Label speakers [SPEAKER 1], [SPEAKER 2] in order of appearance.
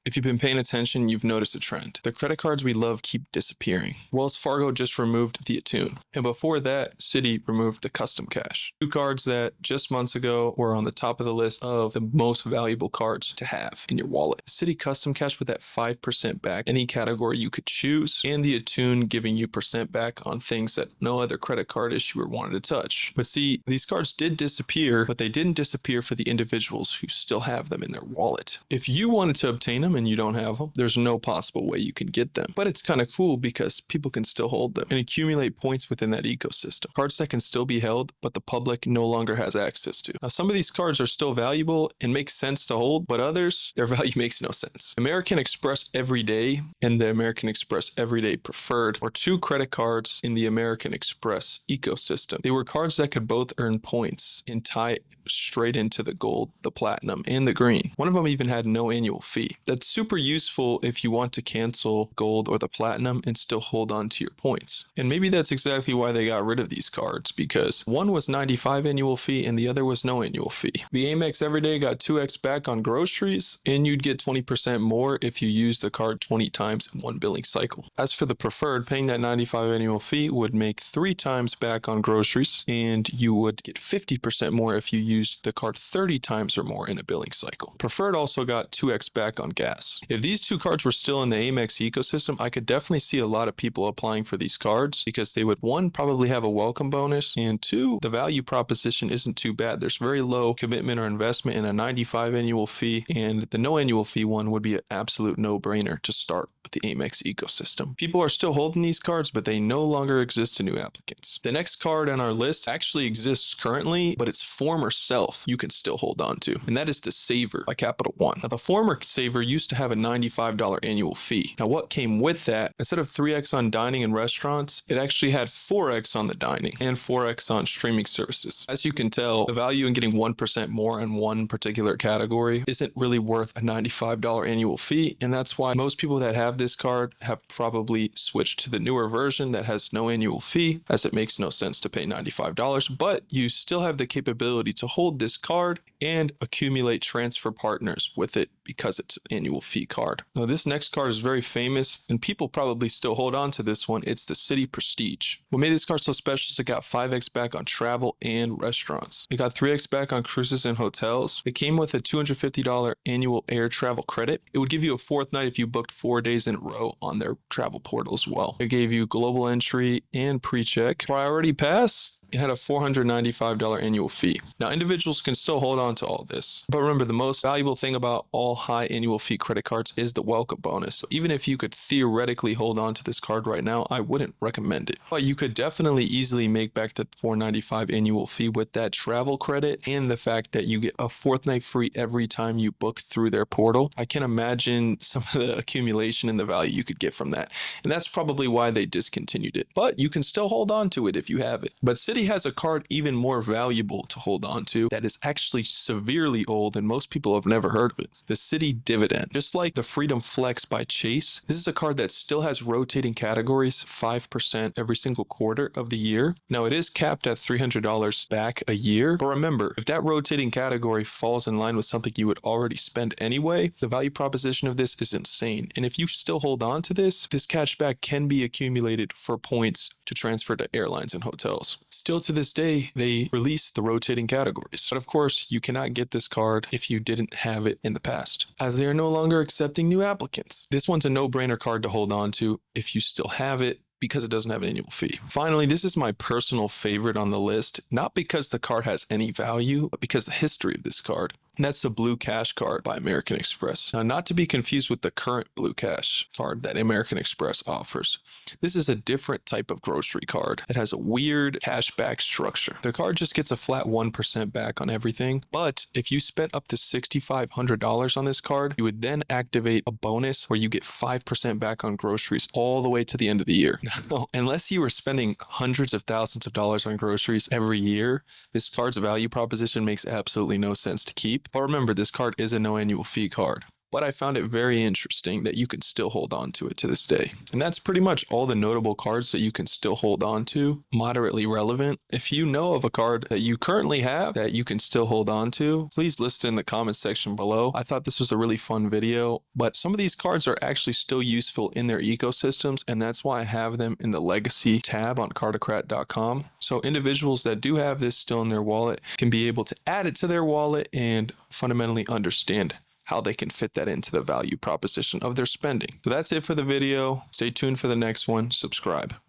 [SPEAKER 1] If you've been paying attention, you've noticed a trend. The credit cards we love keep disappearing. Wells Fargo just removed the Attune. And before that, Citi removed the Custom Cash. Two cards that just months ago were on the top of the list of the most valuable cards to have in your wallet. The Citi Custom Cash with that 5% back, any category you could choose, and the Attune giving you percent back on things that no other credit card issuer wanted to touch. But see, these cards did disappear, but they didn't disappear for the individuals who still have them in their wallet. If you wanted to obtain them and you don't have them, there's no possible way you can get them. But it's kind of cool because people can still hold them and accumulate points within that ecosystem. Cards that can still be held, but the public no longer has access to. Now, some of these cards are still valuable and make sense to hold, but others, their value makes no sense. American Express Everyday and the American Express Everyday Preferred were two credit cards in the American Express ecosystem. They were cards that could both earn points and tie straight into the gold, the platinum, and the green. One of them even had no annual fee. That's super useful if you want to cancel gold or the platinum and still hold on to your points. And maybe that's exactly why they got rid of these cards, because one was 95 annual fee and the other was no annual fee. The Amex Everyday got 2x back on groceries, and you'd get 20% more if you use the card 20 times in one billing cycle. As for the preferred, paying that 95 annual fee would make 3 times back on groceries, and you would get 50% more if you used the card 30 times or more in a billing cycle. Preferred also got 2x back on gas. If these two cards were still in the Amex ecosystem, I could definitely see a lot of people applying for these cards because they would, one, probably have a welcome bonus, and two, the value proposition isn't too bad. There's very low commitment or investment in a 95 annual fee, and the no annual fee one would be an absolute no-brainer to start with the Amex ecosystem. People are still holding these cards, but they no longer exist to new applicants. The next card on our list actually exists currently, but its former self you can still hold on to, and that is the Saver by Capital One. Now, the former Saver used to have a $95 annual fee. Now, what came with that, instead of 3x on dining and restaurants, it actually had 4x on the dining and 4x on streaming services. As you can tell, the value in getting 1% more in one particular category isn't really worth a $95 annual fee, and that's why most people that have this card have probably switched to the newer version that has no annual fee, as it makes no sense to pay $95, but you still have the capability to hold this card and accumulate transfer partners with it because it's an annual fee card. Now, this next card is very famous and people probably still hold on to this one. It's the Citi Prestige. What made this card so special is it got 5x back on travel and restaurants. It got 3x back on cruises and hotels. It came with a $250 annual air travel credit. It would give you a fourth night if you booked 4 days in a row on their travel portal as well. It gave you global entry and pre-check. Priority pass, it had a $495 annual fee. Now, individuals can still hold on to all this, but remember, the most valuable thing about all high annual fee credit cards is the welcome bonus. So even if you could theoretically hold on to this card right now, I wouldn't recommend it. But you could definitely easily make back the $495 annual fee with that travel credit and the fact that you get a fourth night free every time you book through their portal. I can imagine some of the accumulation and the value you could get from that. And that's probably why they discontinued it. But you can still hold on to it if you have it. But Citi has a card even more valuable to hold on to that is actually severely old and most people have never heard of it. The Citi Dividend. Just like the Freedom Flex by Chase, this is a card that still has rotating categories, 5% every single quarter of the year. Now, it is capped at $300 back a year, but remember, if that rotating category falls in line with something you would already spend anyway, the value proposition of this is insane. And if you still hold on to this cashback can be accumulated for points to transfer to airlines and hotels. Still to this day, they release the rotating categories. But of course, you cannot get this card if you didn't have it in the past, as they are no longer accepting new applicants. This one's a no-brainer card to hold on to if you still have it, because it doesn't have an annual fee. Finally, this is my personal favorite on the list, not because the card has any value, but because the history of this card. And that's the Blue Cash card by American Express. Now, not to be confused with the current Blue Cash card that American Express offers. This is a different type of grocery card that has a weird cashback structure. The card just gets a flat 1% back on everything, but if you spent up to $6,500 on this card, you would then activate a bonus where you get 5% back on groceries all the way to the end of the year. Now, unless you were spending hundreds of thousands of dollars on groceries every year, this card's value proposition makes absolutely no sense to keep. But remember, this card is a no annual fee card. but I found it very interesting that you can still hold on to it to this day. And that's pretty much all the notable cards that you can still hold on to, moderately relevant. If you know of a card that you currently have that you can still hold on to, please list it in the comments section below. I thought this was a really fun video, but some of these cards are actually still useful in their ecosystems, and that's why I have them in the Legacy tab on Cardocrat.com. So individuals that do have this still in their wallet can be able to add it to their wallet and fundamentally understand how they can fit that into the value proposition of their spending. So that's it for the video. Stay tuned for the next one. Subscribe.